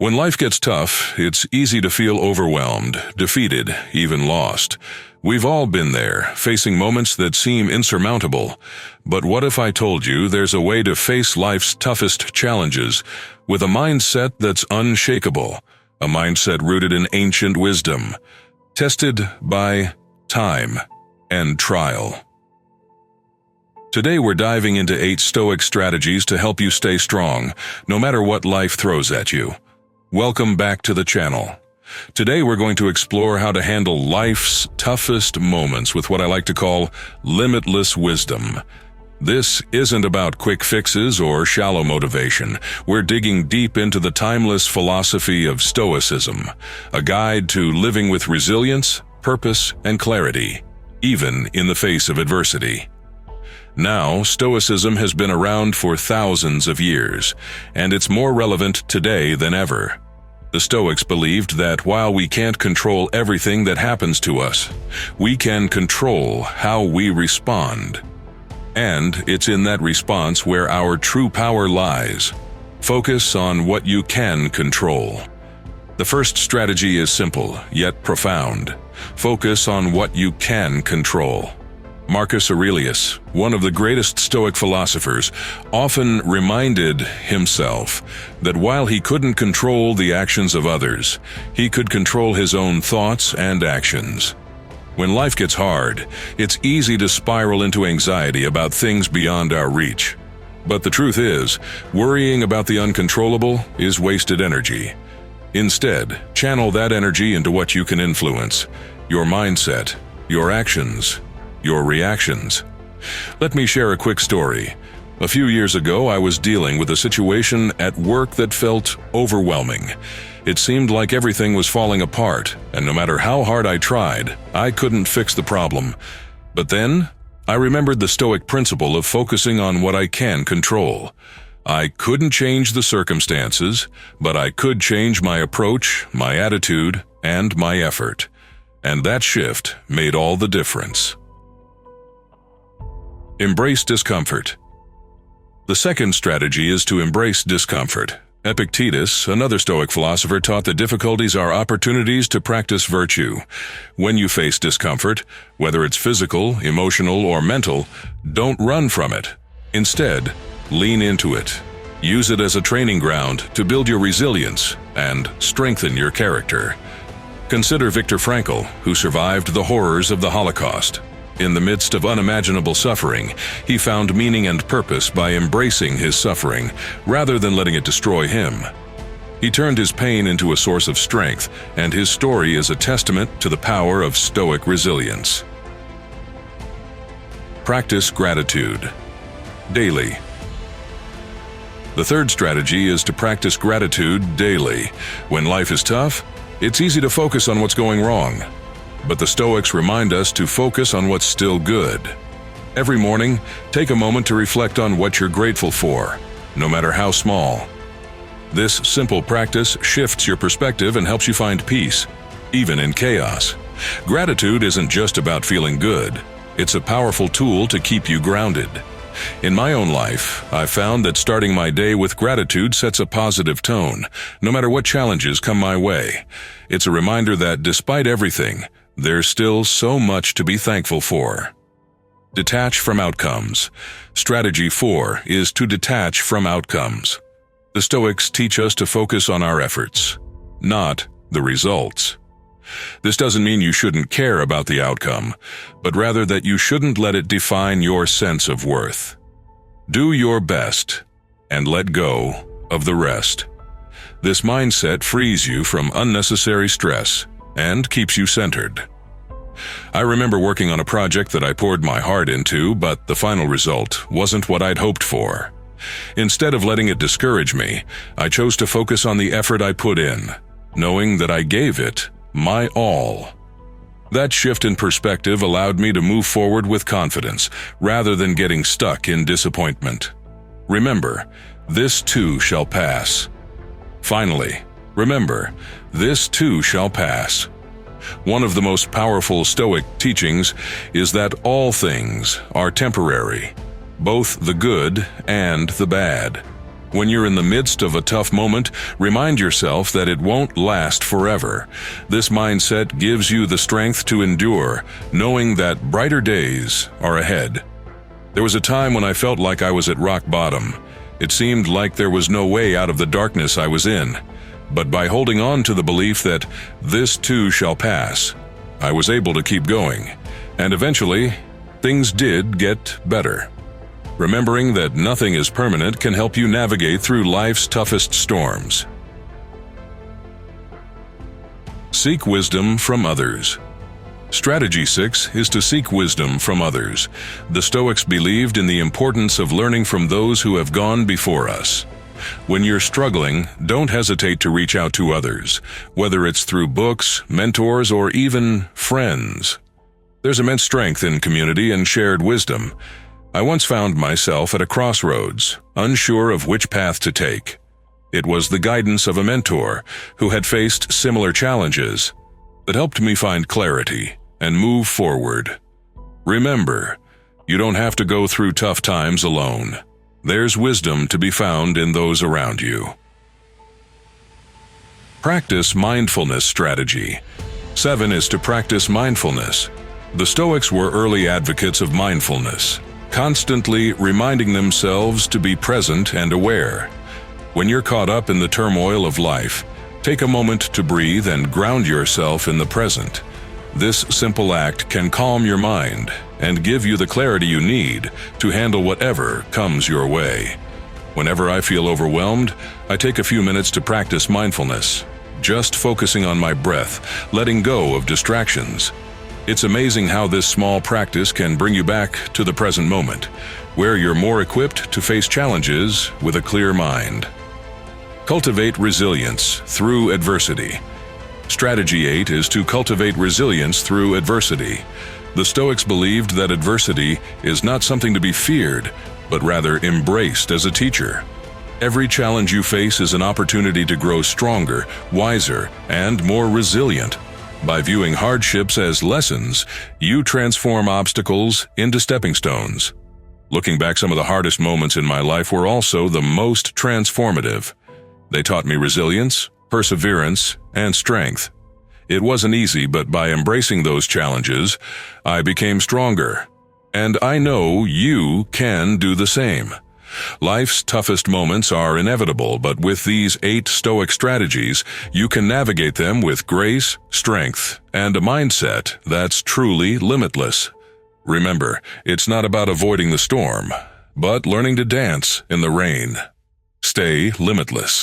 When life gets tough, it's easy to feel overwhelmed, defeated, even lost. We've all been there, facing moments that seem insurmountable. But what if I told you there's a way to face life's toughest challenges with a mindset that's unshakable, a mindset rooted in ancient wisdom, tested by time and trial? Today we're diving into 8 Stoic strategies to help you stay strong, no matter what life throws at you. Welcome back to the channel. Today we're going to explore how to handle life's toughest moments with what I like to call limitless wisdom. This isn't about quick fixes or shallow motivation. We're digging deep into the timeless philosophy of Stoicism, a guide to living with resilience, purpose, and clarity, even in the face of adversity. Now, Stoicism has been around for thousands of years, and it's more relevant today than ever. The Stoics believed that while we can't control everything that happens to us, we can control how we respond. And it's in that response where our true power lies. Focus on what you can control. The first strategy is simple, yet profound. Focus on what you can control. Marcus Aurelius, one of the greatest Stoic philosophers, often reminded himself that while he couldn't control the actions of others, he could control his own thoughts and actions. When life gets hard, it's easy to spiral into anxiety about things beyond our reach. But the truth is, worrying about the uncontrollable is wasted energy. Instead, channel that energy into what you can influence: your mindset, your actions, your reactions. Let me share a quick story. A few years ago, I was dealing with a situation at work that felt overwhelming. It seemed like everything was falling apart, and no matter how hard I tried, I couldn't fix the problem. But then, I remembered the Stoic principle of focusing on what I can control. I couldn't change the circumstances, but I could change my approach, my attitude, and my effort. And that shift made all the difference. Embrace discomfort. The second strategy is to embrace discomfort. Epictetus, another Stoic philosopher, taught that difficulties are opportunities to practice virtue. When you face discomfort, whether it's physical, emotional, or mental, don't run from it. Instead, lean into it. Use it as a training ground to build your resilience and strengthen your character. Consider Viktor Frankl, who survived the horrors of the Holocaust. In the midst of unimaginable suffering, he found meaning and purpose by embracing his suffering, rather than letting it destroy him. He turned his pain into a source of strength, and his story is a testament to the power of Stoic resilience. Practice gratitude. Daily. The third strategy is to practice gratitude daily. When life is tough, it's easy to focus on what's going wrong. But the Stoics remind us to focus on what's still good. Every morning, take a moment to reflect on what you're grateful for, no matter how small. This simple practice shifts your perspective and helps you find peace, even in chaos. Gratitude isn't just about feeling good. It's a powerful tool to keep you grounded. In my own life, I've found that starting my day with gratitude sets a positive tone, no matter what challenges come my way. It's a reminder that despite everything, there's still so much to be thankful for. Detach from outcomes. Strategy 4 is to detach from outcomes. The Stoics teach us to focus on our efforts, not the results. This doesn't mean you shouldn't care about the outcome, but rather that you shouldn't let it define your sense of worth. Do your best and let go of the rest. This mindset frees you from unnecessary stress and keeps you centered. I remember working on a project that I poured my heart into, but the final result wasn't what I'd hoped for. Instead of letting it discourage me, I chose to focus on the effort I put in, knowing that I gave it my all. That shift in perspective allowed me to move forward with confidence, rather than getting stuck in disappointment. Remember, this too shall pass. Finally, remember, this too shall pass. One of the most powerful Stoic teachings is that all things are temporary, both the good and the bad. When you're in the midst of a tough moment, remind yourself that it won't last forever. This mindset gives you the strength to endure, knowing that brighter days are ahead. There was a time when I felt like I was at rock bottom. It seemed like there was no way out of the darkness I was in. But by holding on to the belief that this too shall pass, I was able to keep going. And eventually, things did get better. Remembering that nothing is permanent can help you navigate through life's toughest storms. Seek wisdom from others. Strategy 6 is to seek wisdom from others. The Stoics believed in the importance of learning from those who have gone before us. When you're struggling, don't hesitate to reach out to others, whether it's through books, mentors, or even friends. There's immense strength in community and shared wisdom. I once found myself at a crossroads, unsure of which path to take. It was the guidance of a mentor who had faced similar challenges that helped me find clarity and move forward. Remember, you don't have to go through tough times alone. There's wisdom to be found in those around you. Practice mindfulness strategy. 7 is to practice mindfulness. The Stoics were early advocates of mindfulness, constantly reminding themselves to be present and aware. When you're caught up in the turmoil of life, take a moment to breathe and ground yourself in the present. This simple act can calm your mind and give you the clarity you need to handle whatever comes your way. Whenever I feel overwhelmed, I take a few minutes to practice mindfulness, just focusing on my breath, letting go of distractions. It's amazing how this small practice can bring you back to the present moment, where you're more equipped to face challenges with a clear mind. Cultivate resilience through adversity. Strategy 8 is to cultivate resilience through adversity. The Stoics believed that adversity is not something to be feared, but rather embraced as a teacher. Every challenge you face is an opportunity to grow stronger, wiser, and more resilient. By viewing hardships as lessons, you transform obstacles into stepping stones. Looking back, some of the hardest moments in my life were also the most transformative. They taught me resilience, perseverance, and strength. It wasn't easy, but by embracing those challenges, I became stronger. And I know you can do the same. Life's toughest moments are inevitable, but with these 8 Stoic strategies, you can navigate them with grace, strength, and a mindset that's truly limitless. Remember, it's not about avoiding the storm, but learning to dance in the rain. Stay limitless.